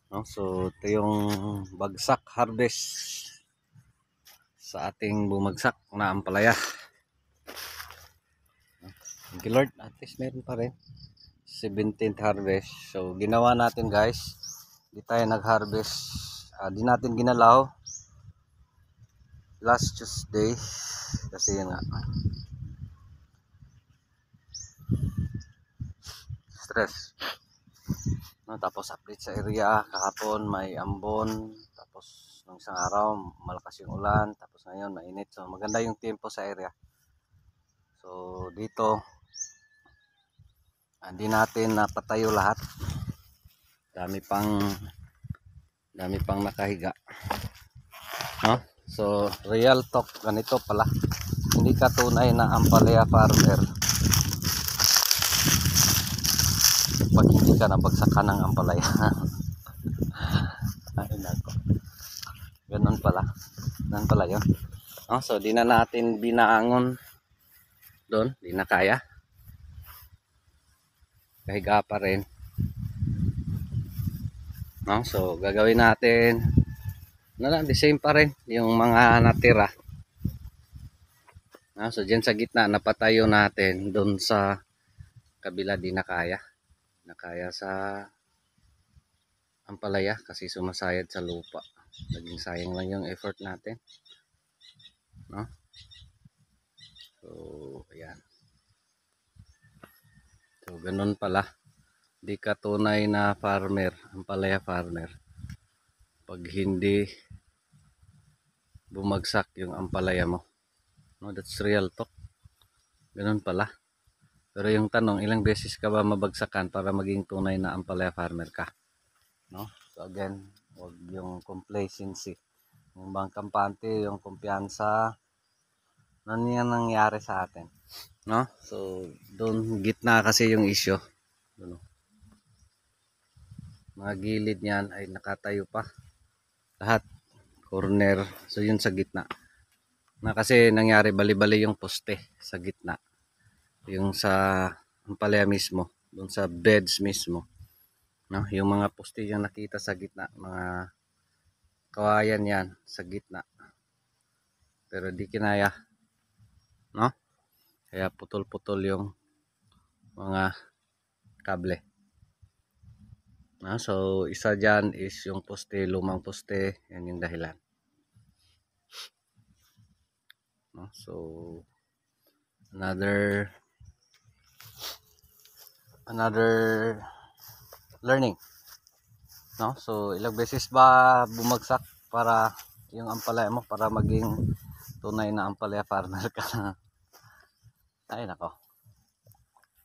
No? So ito yung bagsak harvest sa ating bumagsak na ampalaya. Thank you Lord, at least meron pa rin 17th harvest. So ginawa natin guys, di tayo nag-harvest, di natin ginalaw last Tuesday kasi yun nga stress, no? Tapos update sa area kahapon may ambon, tapos nung isang araw malakas yung ulan, tapos ngayon mainit. So maganda yung tempo sa area. So dito hindi natin napatayo lahat, dami pang nakahiga, no? So real talk, ganito pala, hindi ka tunay na ampalaya farmer pag hindi ka nabagsakan ng ampalaya. Ay nako, ganun pala yun, no? So di na natin binaangon doon, di na kaya, kahiga pa rin, no? So gagawin natin the same pa rin yung mga natira, no? So dyan sa gitna napatayo natin, doon sa kabila di na kaya sa ampalaya kasi sumasayad sa lupa, naging sayang lang yung effort natin, no? So ayan, so ganun pala, di ka tunay na farmer, ampalaya farmer pag hindi bumagsak yung ampalaya mo, no? That's real talk, ganun pala. Pero yung tanong, ilang beses ka ba mabagsakan para maging tunay na ampalaya farmer ka, no? So again, wag yung complacency, yung bang kampante, yung kumpiyansa, ano yan nangyari sa atin, no? So doon gitna kasi yung issue, ano, mga gilid niyan ay nakatayo pa lahat, corner. So yun sa gitna na kasi nangyari, bali-bali yung poste sa gitna, yung sa ampalaya mismo, doon sa beds mismo, no? Yung mga poste yung nakita sa gitna, mga kawayan yan sa gitna, pero di kinaya, no? Kaya putol-putol yung mga kable, no? So isa dyan is yung poste, lumang poste, yan yung dahilan, no? So another learning, no? So ilang beses ba bumagsak para yung ampalaya mo para maging tunay na ampalaya farmer ka? Ay nako,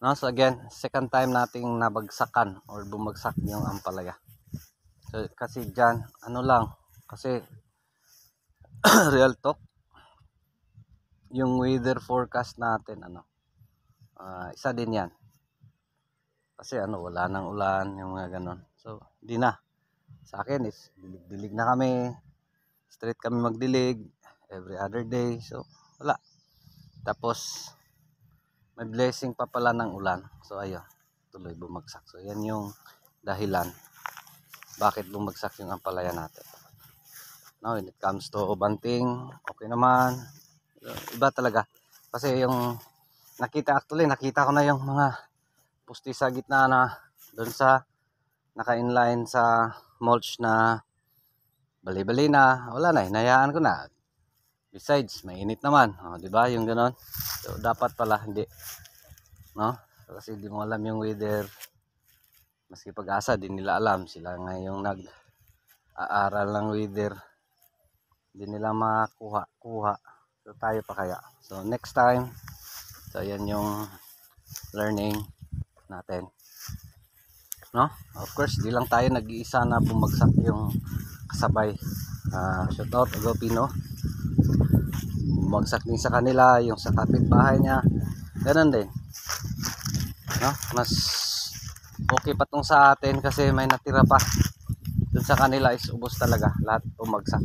no? So again, second time nating nabagsakan or bumagsak yung ampalaya. So kasi dyan ano lang, kasi real talk, yung weather forecast natin isa din yan, kasi wala nang ulan, yung mga ganon. So di na, sa akin is dilig na kami, straight kami magdilig every other day. So wala, tapos may blessing pa pala ng ulan, so ayun, tuloy bumagsak. So yan yung dahilan bakit bumagsak yung ampalaya natin. Now when it comes to banting, okay naman, iba talaga kasi yung nakita ko na yung mga pusti sa gitna na doon sa naka-inline sa mulch na bali-bali na, wala na, hinayaan ko na. Besides, mainit naman, di ba? Yung ganon. So dapat pala hindi, no? So, kasi di mo alam yung weather. Maski Pag-asa, di nila alam. Sila ngayong nag-aaral ng weather. Di nila kuha. So tayo pa kaya. So next time, so yan yung learning natin, no? Of course, di lang tayo nag-iisa na bumagsak yung kasabay. Shout out Agopino, bumagsak din sa kanila, yung sa kapitbahay niya, ganun din, no? Mas okay pa tong sa atin kasi may natira pa, dun sa kanila is ubos talaga, lahat bumagsak,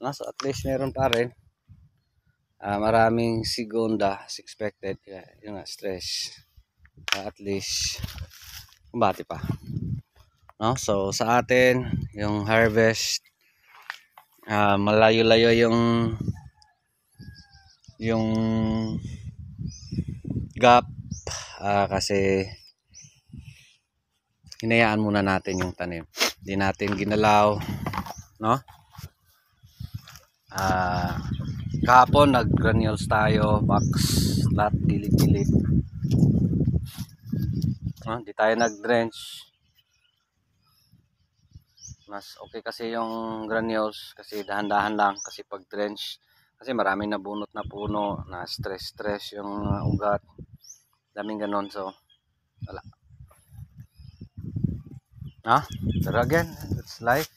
no? So at least meron pa rin, maraming segunda as expected, yung stress, at least kumbati pa, No? So sa atin, yung harvest, malayo-layo yung gap, kasi hinayaan muna natin yung tanim. Hindi natin ginalaw, no? Kahapon nag granules tayo, box, lahat gilid-gilid. Hindi tayo nag drench. Mas okay kasi yung granules kasi dahan-dahan lang, kasi pag drench kasi maraming nabunot na puno na stress yung ugat, daming ganon. So wala, pero again, it's life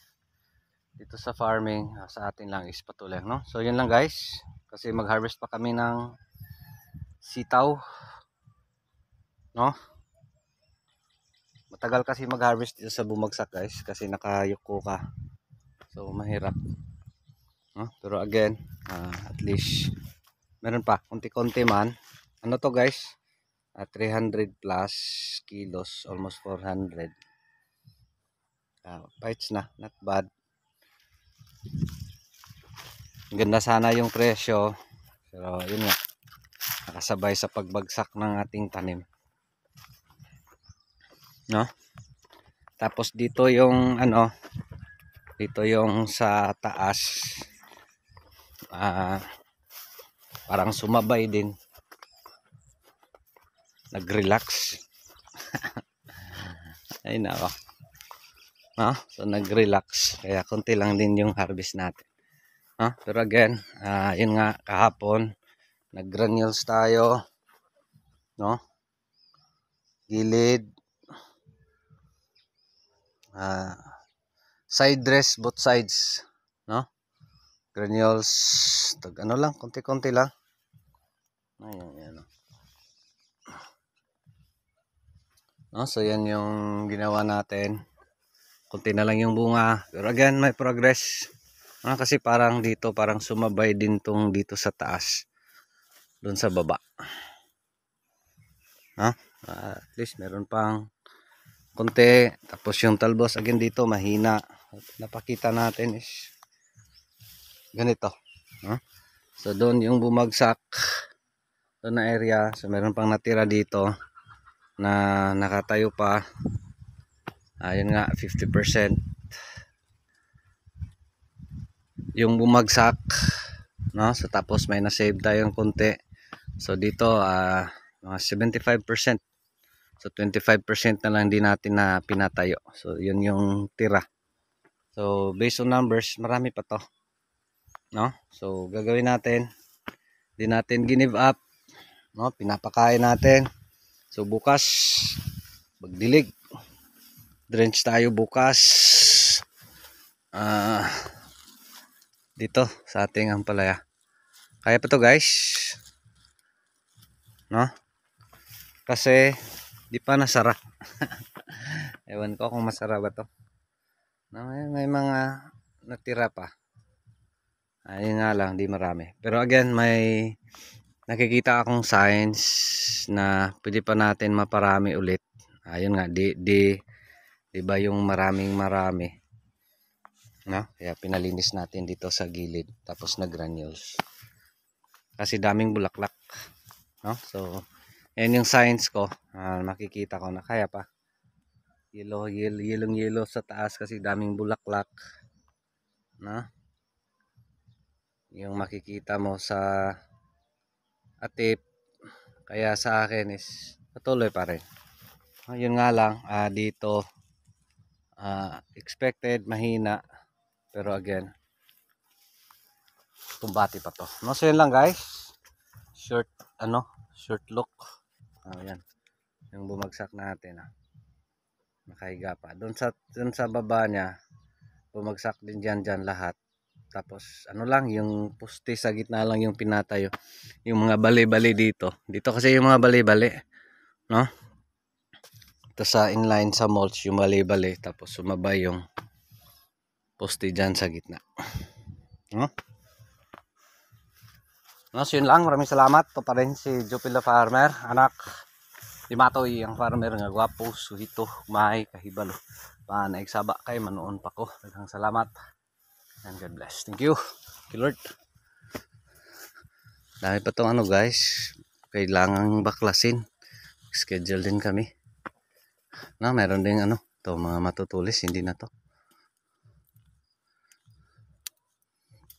dito sa farming. Sa atin lang is patuloy, no? So yun lang guys, kasi mag harvest pa kami ng sitaw, no? Matagal kasi mag harvest dito sa bumagsak guys, kasi nakayuko ka, so mahirap, no? Pero again, at least meron pa konti-konti man. Ano to guys, 300 plus kilos, almost 400. Bites na, not bad. Ganda sana yung presyo, pero yun nga, nakasabay sa pagbagsak ng ating tanim, no? Tapos dito yung dito yung sa taas, parang sumabay din, nag-relax. Ay nako, no? So nag-relax, kaya konti lang din yung harvest natin, no? Pero again, yun nga, kahapon nag granules tayo, no? Gilid, side dress, both sides, no? Granules, lang, konti-konti lang. Ayan. No, so yan yung ginawa natin. Konti na lang yung bunga, pero again may progress. Kasi parang dito, parang sumabay din tong dito sa taas, doon sa baba. At least meron pang konti. Tapos yung talbos again dito mahina. Napakita natin is ganito, so doon yung bumagsak doon na area, so meron pang natira dito na nakatayo pa. Ayun nga, 50% yung bumagsak, no? So tapos may na-save tayong konti. So dito mga 75%. So 25% na lang din natin na pinatayo. So yun yung tira. So based on numbers, marami pa to, no? So gagawin natin, di natin give up, no? Pinapakain natin. So bukas magdilig, drench tayo bukas dito sa ating ampalaya. Kaya pa to guys, no? Kasi di pa nasara. Ewan ko kung masara ba to, no? May mga natira pa. Ayun nga lang, di marami. Pero again, may nakikita akong signs na pwede pa natin maparami ulit. Ayun nga, di ba yung marami, no? Kaya pinalinis natin dito sa gilid, tapos na granules kasi daming bulaklak, no? So yan yung signs ko, makikita ko na kaya pa. Yellow sa taas kasi daming bulaklak, no? Yung makikita mo sa atip. Kaya sa akin is patuloy pa rin. Yun nga lang, dito expected mahina, pero again kumbati pa to, no? So yun lang guys, short look. Yan yung bumagsak natin, nakahiga pa doon sa baba niya, bumagsak din dyan lahat. Tapos lang, yung poste sa gitna lang yung pinatayo, yung mga bali-bali dito kasi yung mga bali-bali, no? Ito sa inline sa mulch yung bali-bali, tapos sumabay yung poste dyan sa gitna, no? So yun lang, maraming salamat. Ito pa rin si Jupil Farmer, anak ni Matoy, ang farmer nga gwapo, suhito, may kahibalo. Naigsaba kay manoon pa ko. Daghang salamat. And God bless. Thank you. Thank you, Lord. Dahil pa tong ano guys, kailangang baklasin. Schedule din kami. Meron din ano, to mga matutulis, hindi na to.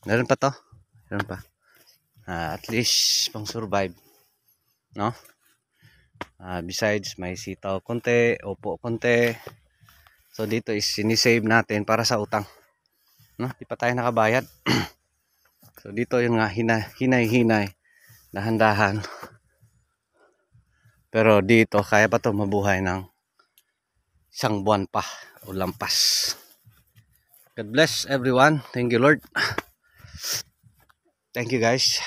Meron pa to. Meron pa. At least pang survive. No? Besides, may sitaw konti, opo konti. So dito is sinisave natin para sa utang. No? Di pa tayo nakabayad. So dito yung nga hinay-hinay, dahan-dahan. Pero dito kaya pa to mabuhay ng 1 buwan pa o lampas. God bless everyone. Thank you, Lord. Thank you guys.